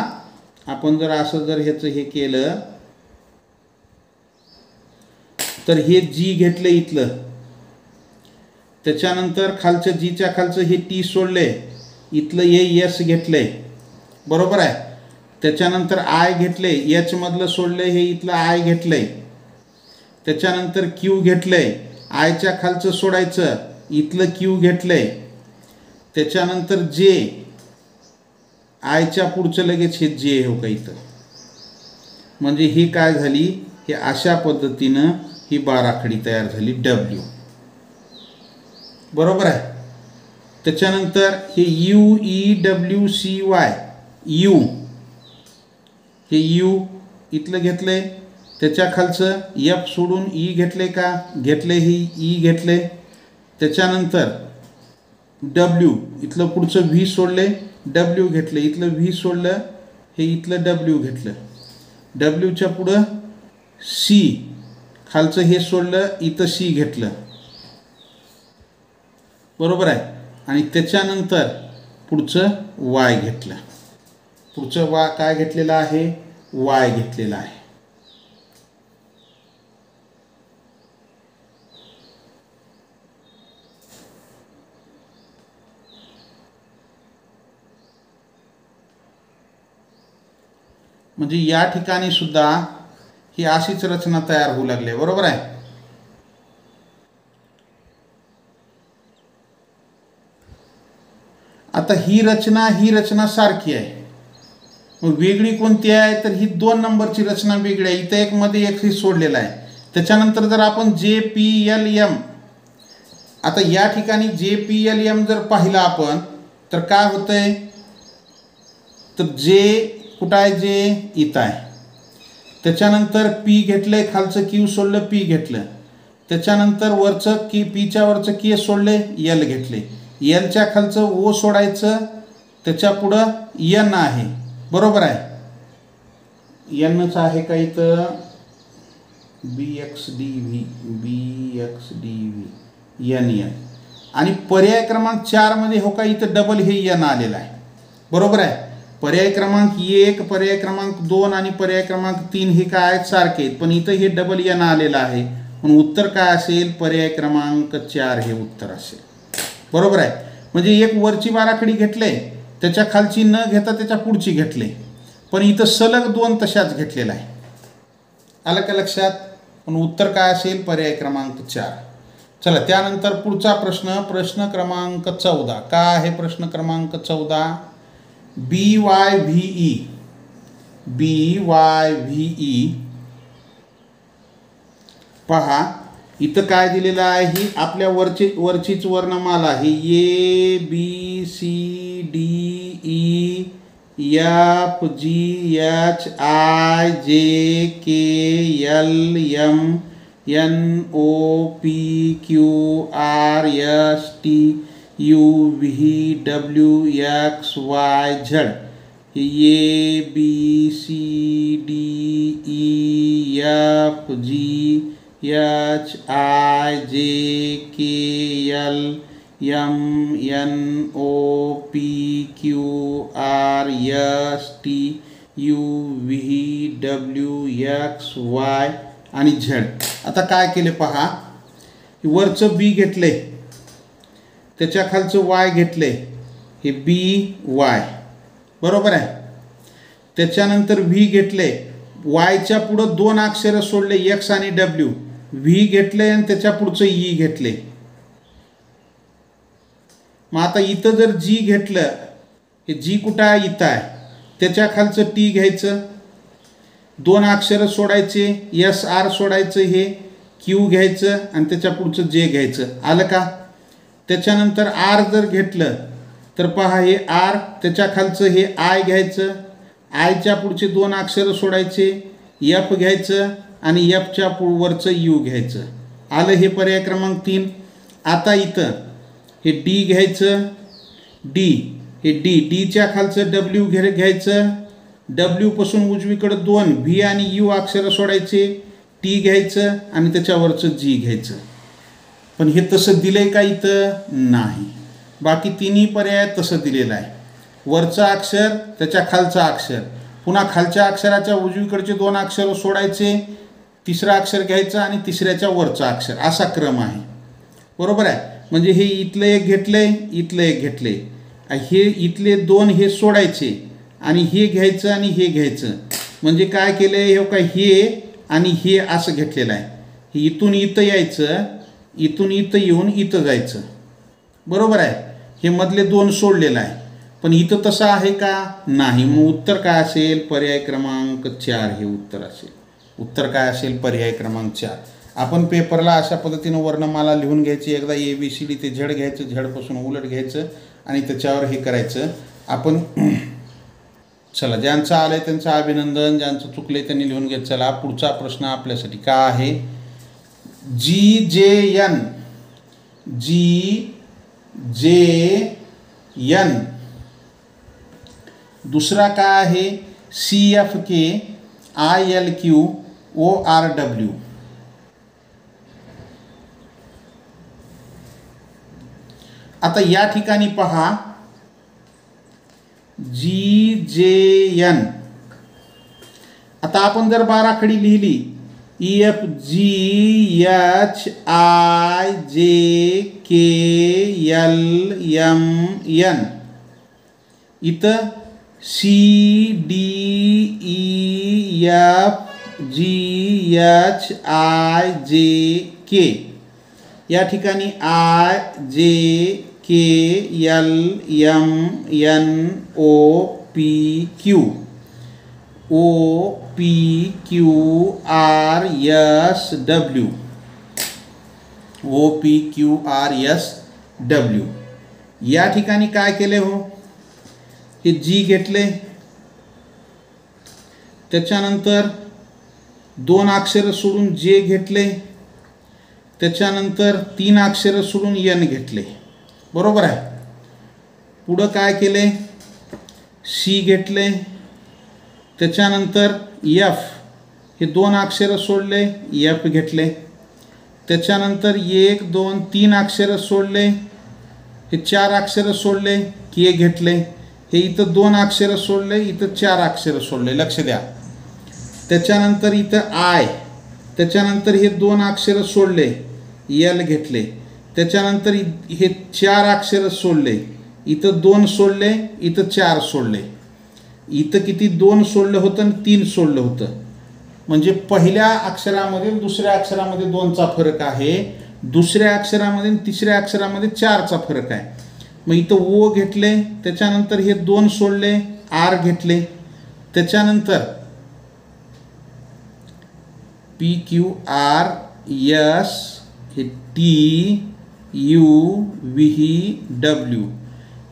आपण जर असं जर ह्याचं हे केलं तर हे जी घेतलं इथलं. त्याच्यानंतर खालचं जीच्या खालचं हे टी सोडले, इथलं हे यस घेतले. बरोबर आहे. त्याच्यानंतर आय घेतले, एच मधलं सोडले, हे इथलं आय घेतले. त्याच्यानंतर क्यू घेतले, आयच्या खालचं सोडायचं, इथलं क्यू घेतले. त्याच्यानंतर जे आयच्या पुढचं लगेच हे जे हो का इथं. म्हणजे ही काय झाली, हे अशा पद्धतीनं ही बाराखडी तयार झाली डब्ल्यू. बरोबर आहे. त्याच्यानंतर हे U E W C Y U, हे यू इथलं घेतले. त्याच्या खालचं एफ सोडून ई घेतले का, घेतले. ही ई घेतले. त्याच्यानंतर डब्ल्यू इथलं पुढचं व्ही सोडले, डब्ल्यू घेतले. इथलं व्ही सोडलं, हे इथलं डब्ल्यू घेतलं. डब्ल्यूच्या पुढं सी खालचं हे सोडलं, इथं सी घेतलं. बरोबर आहे. आणि त्याच्यानंतर पुढचं वाय घेतलं. पुढचं काय घेतलेलं आहे, वाय घेतलेला आहे. म्हणजे या ठिकाणी सुद्धा ही अशीच रचना तयार होऊ लागली. बरोबर आहे. आता ही रचना सारखी आहे. मग वेगळी कोणती आहे, तर ही 2 नंबरची रचना वेगळी आहे. इथं एक मध्ये एक ही सोडलेला आहे. त्याच्यानंतर जर आपण जे पी एल एम, आता या ठिकाणी जे पी एल एम जर पाहिला आपण तर काय होतंय, तर जे कुठं आहे, जे इथं आहे. त्याच्यानंतर पी घेतले, खालचं क्यू सोडलं, पी घेतलं. त्याच्यानंतर वरचं की पीच्या वरचं के सोडले, एल घेतले. एलच्या खालचं ओ सोडायचं, त्याच्या पुढं एन आहे. बरोबर आहे. एनच आहे का इथं BXDV एन एन आणि पर्याय क्रमांक 4 मध्ये हो का इथं डबल हे एन आलेलं आहे. बरोबर आहे. पर्याय क्रमांक 1 पर्याय क्रमांक 2 आणि पर्याय क्रमांक 3 हे काय आहेत सारखे आहेत पण इथं हे डबल एन आलेलं आहे म्हणून उत्तर काय असेल पर्याय क्रमांक 4 हे उत्तर असेल. बरोबर आहे. म्हणजे एक वरची बाराखडी घेतले त्याच्या खालची न घेता त्याच्या पुढची घेतले पण इथं सलग 2 तशाच घेतलेला आहे. आलं का लक्षात. पण उत्तर काय असेल पर्याय क्रमांक 4. चला त्यानंतर पुढचा प्रश्न क्रमांक 14. काय आहे प्रश्न क्रमांक 14. BYVE पहा इथं काय दिलेलं आहे ही आपल्या वरचीच वर्णमाला आहे. ABCDEFGHIJKLMNOPQRSTUVWXYZ ABCDEFGHIJKLMNOPQRSTUVWXY आणि Z. आता काय केले पहा वरचं बी घेतले त्याच्या खालचं वाय घेतले हे BY बरोबर आहे. त्याच्यानंतर व्ही घेतले वायच्या पुढं 2 अक्षर सोडले एक्स आणि डब्ल्यू व्ही घेतले आणि त्याच्या पुढचं ई घेतले. मग आता इथं जर जी घेतलं हे जी कुठं आहे इथं आहे त्याच्या खालचं टी घ्यायचं 2 अक्षर सोडायचे SR सोडायचं हे क्यू घ्यायचं आणि त्याच्या पुढचं जे घ्यायचं. आलं का. त्याच्यानंतर आर जर घेतलं तर पहा हे आर त्याच्या खालचं हे आय घ्यायचं आयच्या पुढचे 2 अक्षर सोडायचे एफ घ्यायचं आणि एफच्या वरचं यू घ्यायचं. आलं हे पर्याय क्रमांक 3. आता इथं हे डी घ्यायचं डी हे डीच्या खालचं डब्ल्यू घ्यायचं डब्ल्यू पासून उजवीकडे 2 व्ही आणि यू अक्षर सोडायचे टी घ्यायचं आणि त्याच्यावरचं जी घ्यायचं. पण हे तसं दिलंय का इथं नाही. बाकी तिन्ही पर्याय तसं दिलेलं आहे. वरचं अक्षर त्याच्या खालचं अक्षर पुन्हा खालच्या अक्षराच्या उजवीकडचे 2 अक्षर सोडायचे तिसरं अक्षर घ्यायचं आणि तिसऱ्याच्या वरचं अक्षर असा क्रम आहे. बरोबर आहे. म्हणजे हे इथलं एक घेतलंय इथलं एक घेतले हे इथले 2 हे सोडायचे आणि हे घ्यायचं आणि हे घ्यायचं म्हणजे काय केलं हे का हे आणि हे असं घेतलेलं आहे. हे इथून इथं यायचं इथून इथं येऊन इथं जायचं. बरोबर आहे. हे मधले 2 सोडलेलं आहे पण इथं तसं आहे का नाही. मग उत्तर काय असेल पर्याय क्रमांक 4 हे उत्तर असेल. उत्तर काय असेल पर्याय क्रमांक 4. आपण पेपरला अशा पद्धतीनं वर्णमाला लिहून घ्यायची एकदा ABCD ते झड घ्यायचं झडपासून उलट घ्यायचं आणि त्याच्यावर हे करायचं आपण. चला ज्यांचं आलंय त्यांचं अभिनंदन ज्यांचं चुकलंय त्यांनी लिहून घ्यायचं. चला पुढचा प्रश्न आपल्यासाठी काय आहे GJN दुसरा काय आहे CFK ILQ ORW. आता या ठिकाणी पहा GJN आता आपण जर बाराखडी लिहिली EFGHIJKLMN इथं CDEFGHIJK या ठिकाणी IJKLMNOPQ OPQRSW या ठिकाणी काय केले हो हे जी घेतले त्याच्यानंतर 2 अक्षर सोडून जे घेतले त्याच्यानंतर 3 अक्षर सोडून एन घेतले. बरोबर आहे. पुढं काय केले सी घेतले त्याच्यानंतर एफ, हे 2 अक्षर सोडले, एफ घेतले. त्याच्यानंतर 1 2 3 अक्षर सोडले, हे 4 अक्षर सोडले, के घेतले. हे इथं 2 अक्षर सोडले, इथं 4 अक्षर सोडले, लक्ष द्या. त्याच्यानंतर इथं आय, त्याच्यानंतर हे 2 अक्षर सोडले, एल घेतले. त्याच्यानंतर हे 4 अक्षर सोडले, इथं 2 सोडले, इथं 4 सोडले. इथं किती 2 सोडलं होतं आणि 3 सोडलं होतं. म्हणजे पहिल्या अक्षरामध्ये दुसऱ्या अक्षरामध्ये 2चा फरक आहे, दुसऱ्या अक्षरामध्ये तिसऱ्या अक्षरामध्ये 4चा फरक आहे. मग इथं ओ घेतले, त्याच्यानंतर हे 2 सोडले, आर घेतले. त्याच्यानंतर पी क्यू आर एस, हे टी यू व्ही डब्ल्यू.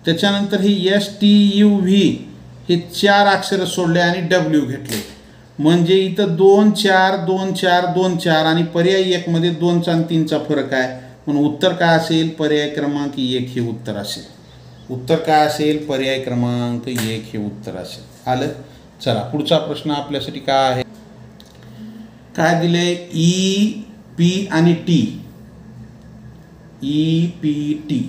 त्याच्यानंतर हे एस टी यू व्ही, हे 4 अक्षर सोडले आणि डब्ल्यू घेतले. म्हणजे इथं 2 4 2 4 2 4 आणि पर्याय 1 मध्ये 2चा आणि 3चा फरक आहे. म्हणून उत्तर काय असेल? पर्याय क्रमांक 1 हे उत्तर असेल. उत्तर काय असेल? पर्याय क्रमांक 1 हे उत्तर असेल. आलं. चला पुढचा प्रश्न आपल्यासाठी काय आहे? काय दिले? ई पी आणि टी. E P T.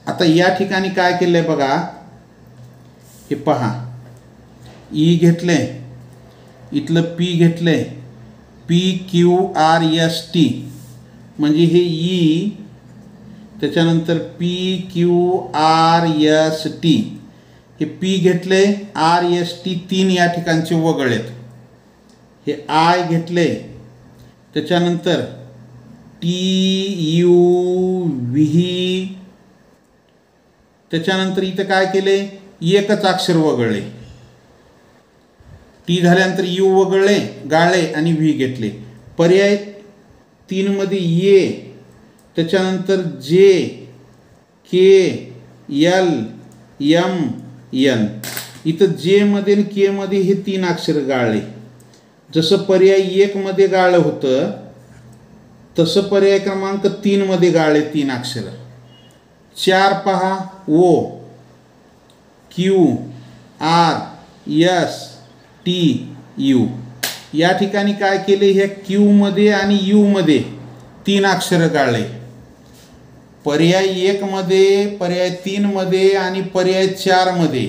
आता या ठिकाणी काय केलंय बघा, हे पहा. ई घेतले, इथलं पी घेतले, P Q R S T, म्हणजे हे ई, त्याच्यानंतर P Q R S T, हे पी घेतले, आर एस टी 3 या ठिकाणचे वगळलेत. हे आय घेतले, त्याच्यानंतर टी यू व्ही, त्याच्यानंतर इथं काय केले? एकच अक्षर वगळले. टी झाल्यानंतर यू वगळले, गाळले आणि व्ही घेतले. पर्याय 3 मध्ये ये, त्याच्यानंतर जे, के, एल, एम, एन. इथं जे मध्ये आणि के मध्ये हे 3 अक्षर गाळले. जसं पर्याय 1 मध्ये गाळलं होतं तसं पर्याय क्रमांक 3 मध्ये गाळले 3 अक्षर. 4 पहा, O, Q, R, S, T, U. या ठिकाणी काय केले? ह्या क्यू मध्ये आणि यू मध्ये 3 अक्षर गाळले. पर्याय 1 मध्ये, पर्याय 3 मध्ये आणि पर्याय 4 मध्ये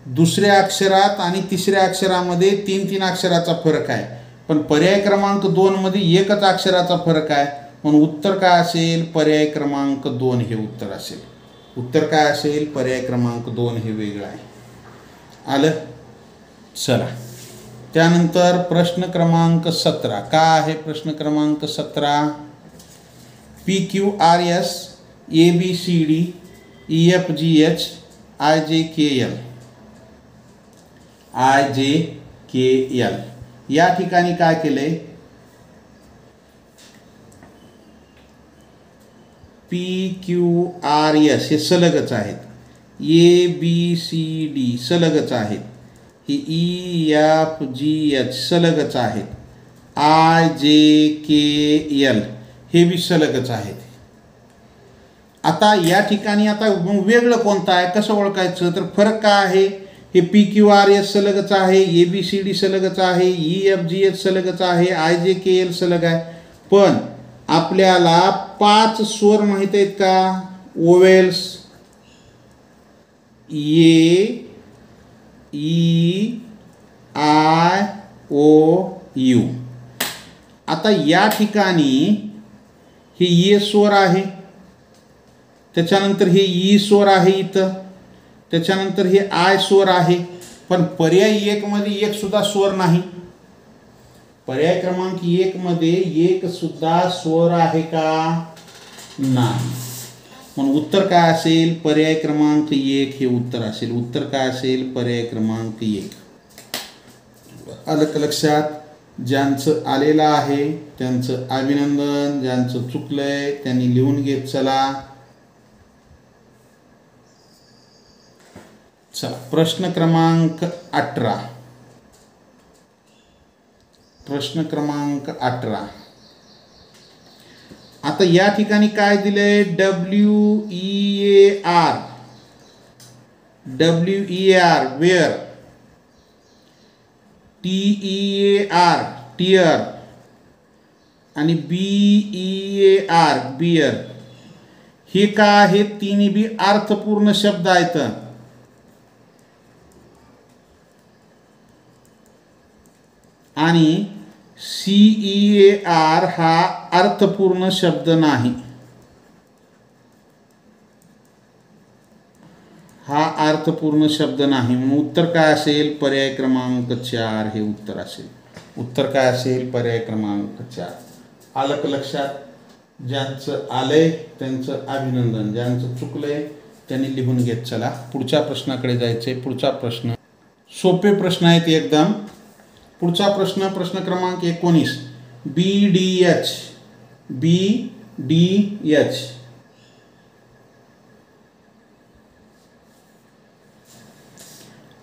दुसऱ्या अक्षरात आणि तिसऱ्या अक्षरामध्ये 3 अक्षराचा फरक आहे. पण पर्याय क्रमांक 2 मध्ये एकच अक्षराचा फरक आहे. म्हणून उत्तर काय असेल? पर्याय क्रमांक 2 हे उत्तर असेल. उत्तर काय असेल? पर्याय क्रमांक 2 हे वेगळं आहे. आलं. चला त्यानंतर प्रश्न क्रमांक 17. काय आहे प्रश्न क्रमांक 17? P Q R S A B C D E F G H I J K L, I J K L. या ठिकाणी काय केले? पी क्यू आर एस हे सलगच आहेत, ए बी सी डी सलगच आहेत, हे ई एफ जी एच सलगच आहेत, I J K L हे बी सलगच आहेत. आता या ठिकाणी आता वेगळं कोणतं आहे कसं ओळखायचं? तर फरक काय आहे? हे पी क्यू आर एस सलगच आहे, ए बी सी डी सलगच आहे, ई एफ जी एच सलगच आहे, आय जे के एल सलग आहे. पण आपल्याला 5 स्वर माहित आहेत का? Vowels, A, E, I, O, U. आता या ठिकाणी हे ए स्वर आहे, त्याच्यानंतर हे ई स्वर आहे इथं, त्याच्यानंतर हे आय स्वर आहे. पण पर्याय 1 मध्ये एक सुद्धा स्वर नाही. पर्याय क्रमांक 1 मध्ये एक सुद्धा स्वर आहे का? नाही. म्हणून उत्तर काय असेल? पर्याय क्रमांक 1 हे उत्तर असेल. उत्तर काय असेल? पर्याय क्रमांक 1. आलं का लक्षात? ज्यांचं आलेलं आहे त्यांचं अभिनंदन, ज्यांचं चुकलंय त्यांनी लिहून घेत चला. चला प्रश्न क्रमांक 18. प्रश्न क्रमांक 18. आता या ठिकाणी काय दिलंय? WEAR WEAR wear, TEAR tear आणि BEAR बियर. हे का आहेत? तिन्ही बी अर्थपूर्ण शब्द आहेत. आणि CEAR हा अर्थपूर्ण शब्द नाही. हा अर्थपूर्ण शब्द नाही. म्हणून उत्तर काय असेल? पर्याय क्रमांक 4 हे उत्तर असेल. उत्तर काय असेल? पर्याय क्रमांक 4. आलं का लक्षात? ज्यांचं आलंय त्यांचं अभिनंदन, ज्यांचं चुकलंय त्यांनी लिहून घेत चला. पुढच्या प्रश्नाकडे जायचंय. पुढचा प्रश्न सोपे प्रश्न आहेत एकदम. पुढचा प्रश्न, प्रश्न क्रमांक 19. BDH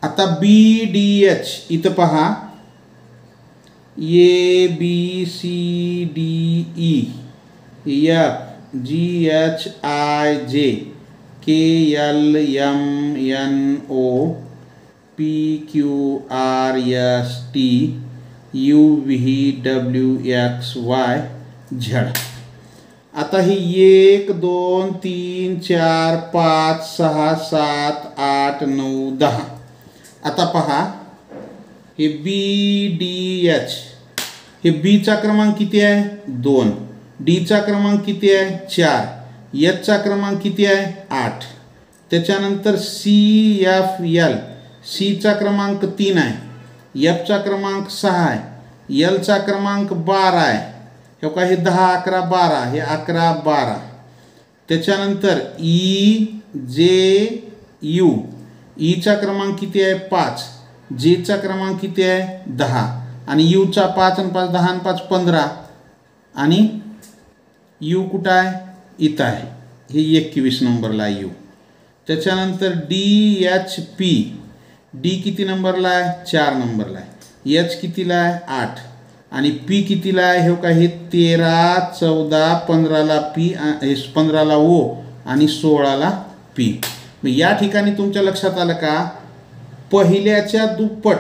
आता BDH इथं पहा, ABCDE FGHIJ KLMNO PQRST UVWXY Z. आता ही 1 2 3 4 5 6 7 8 9 10. आता पहा, हे BDH, हे बीचा क्रमांक किती आहे? 2. डीचा क्रमांक किती आहे? 4. एचचा क्रमांक किती आहे? 8. त्याच्यानंतर CFL, सीचा क्रमांक 3 आहे, एफचा क्रमांक 6 आहे, एलचा क्रमांक 12 आहे. हे का, हे 10 11 12, हे 11 12. त्याच्यानंतर EJU, ईचा क्रमांक किती आहे? 5. जेचा क्रमांक किती आहे? 10. आणि यूचा 5 आणि 5 10 आणि 5 15. आणि यू कुठं आहे? इथं आहे. हे 21 नंबरला आहे यू. त्याच्यानंतर DHP, डी किती नंबरला आहे? 4 नंबरला आहे. एच कितीला आहे? 8. आणि पी कितीला आहे? हे का, हे 13 14 15ला पी, 15ला ओ आणि 16ला पी. मग या ठिकाणी तुमच्या लक्षात आलं का? पहिल्याच्या दुप्पट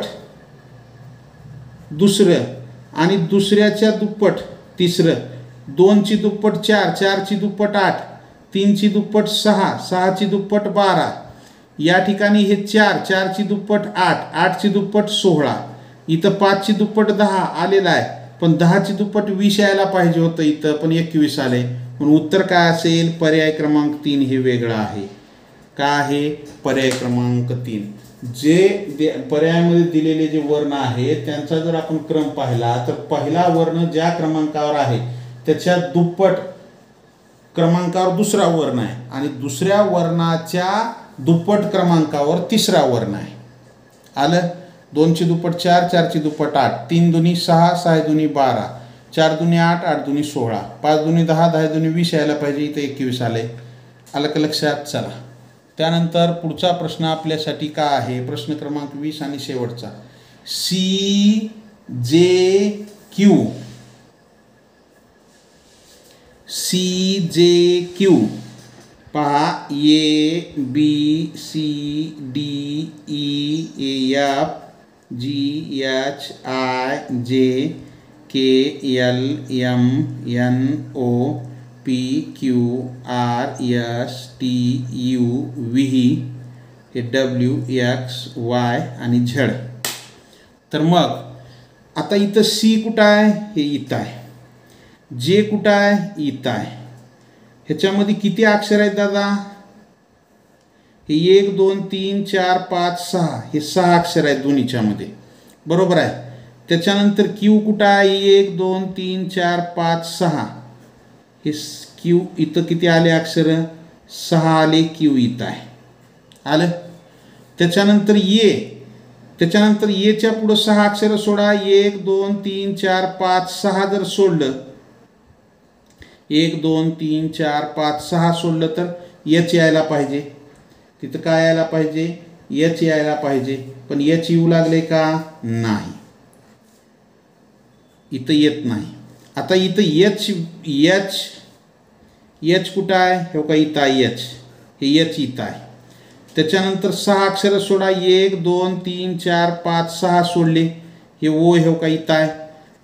दुसरं आणि दुसऱ्याच्या दुप्पट तिसरं, 2ची दुप्पट 4, 4ची दुप्पट 8, 3ची दुप्पट 6, 6ची दुप्पट 12. या ठिकाणी हे 4, 4ची दुप्पट 8, 8ची दुप्पट 16. इथं 5ची दुप्पट 10 आलेला आहे, पण 10ची दुप्पट 20 यायला पाहिजे होतं इथं, पण 21 आले. म्हणून उत्तर काय असेल? पर्याय क्रमांक 3 हे वेगळं आहे. का आहे? पर्याय क्रमांक 3. जे पर्यायामध्ये दिलेले जे वर्ण आहेत त्यांचा जर आपण क्रम पाहिला तर पहिला वर्ण ज्या क्रमांकावर आहे त्याच्या दुप्पट क्रमांकावर दुसरा वर्ण आहे आणि दुसऱ्या वर्णाच्या दुप्पट क्रमांकावर तिसरा वर्ण आहे. आलं? 2ची दुप्पट 4, 4ची दुप्पट 8, 3 दुनी 6, 6 दुनी 12, 4 दुनी 8, 8 दुनी 16, 5 दुनी 10, 10 दुनी 20 यायला पाहिजे. इथं 21 आले. आलं का लक्षात? चला, त्यानंतर पुढचा प्रश्न आपल्यासाठी काय आहे? प्रश्न क्रमांक 20 आणि शेवटचा. CJQ पहा, ABCDEFGHIJ KLMNO PQRSTUVWXY आणि Z. तर मग आता इथं C कुठं आहे? हे इथं आहे. जे कुठं आहे? इथं आहे. ह्याच्यामध्ये किती अक्षर आहेत दादा? हे 1 2 3 4 5 6, हे 6 अक्षर आहेत दोन्हीच्यामध्ये, बरोबर आहे. त्याच्यानंतर क्यू कुठं आहे? 1 2 3 4 5 6, हे क्यू इथं किती आले अक्षर? 6 आले. क्यू इथं आहे. आलं? त्याच्यानंतर त्याच्यानंतर येच्या पुढं 6 अक्षर सोडा. 1 2 3 4 5 6 जर सोडलं, 1 2 3 4 5 6 सोडलं तर एच यायला पाहिजे. तिथं काय यायला पाहिजे? एच यायला पाहिजे. पण एच येऊ लागले का? नाही, इथं येत नाही. आता इथं एच कुठं आहे? हे का, इथं आहे एच. हे एच इथं आहे. त्याच्यानंतर 6 अक्षरं सोडा. 1 2 3 4 5 6 सोडले. हे ओ हे का इथं आहे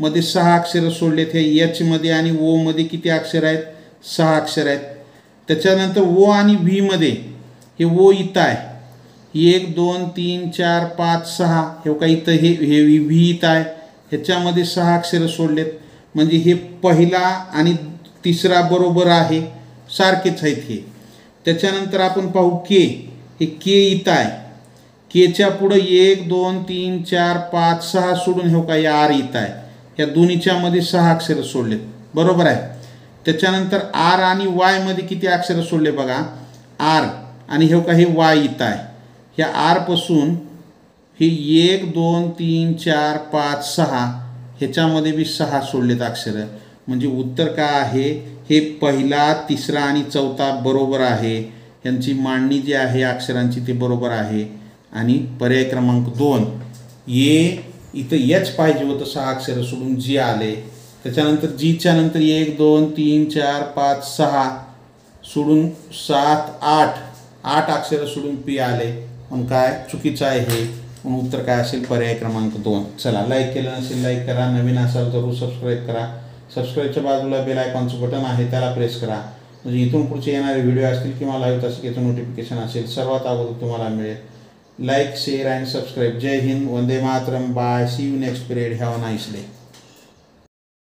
मध्ये 6 अक्षरं सोडलेत. हे एच मध्ये आणि ओ मध्ये किती अक्षर आहेत? 6 अक्षर आहेत. त्याच्यानंतर ओ आणि व्ही मध्ये हे ओ इथं आहे. 1 2 3 4 5 6 हे का इथं हे व्ही इथं आहे. ह्याच्यामध्ये 6 अक्षरं सोडलेत. म्हणजे हे पहिला आणि तिसरा बरोबर आहे, सारखेच आहेत हे. त्याच्यानंतर आपण पाहू के. हे के इथं आहे. केच्या पुढं 1 2 3 4 5 6 सोडून हे काय आर इथं आहे. या दोन्हीच्या मध्ये 6 अक्षरं सोडलेत, बरोबर आहे. त्याच्यानंतर आर आणि वाय मध्ये किती अक्षरं सोडले बघा. आर आणि हे का हे वाय इथं आहे. ह्या आर पासून हे 1 2 3 4 5 6 ह्याच्यामध्ये बी 6 सोडलेत अक्षरं. म्हणजे उत्तर काय आहे? हे पहिला, तिसरा आणि चौथा बरोबर आहे. यांची मांडणी जी आहे अक्षरांची ती बरोबर आहे. आणि पर्याय क्रमांक 2 इथं एच पाहिजे होतं, 6 अक्षरं सोडून जी आले. त्याच्यानंतर जीच्या नंतर 1 2 3 4 5 6 सोडून 7 8 अक्षरं सोडून पी आले. मग काय चुकीचं आहे हे. मग उत्तर काय असेल? पर्याय क्रमांक 2. चला, लाईक केलं नसेल लाईक करा, नवीन असाल जरूर सबस्क्राईब करा. सबस्क्राईबच्या बाजूला बेल आयकॉनचं बटन आहे, त्याला प्रेस करा. म्हणजे इथून पुढचे येणारे व्हिडिओ असतील किंवा लाईव्ह तासिकेचं नोटिफिकेशन असेल सर्वात अगोदर तुम्हाला मिळेल. Like, share and subscribe. जय हिंद, वंदे मातरम. Bye. See you next period. Have a nice day.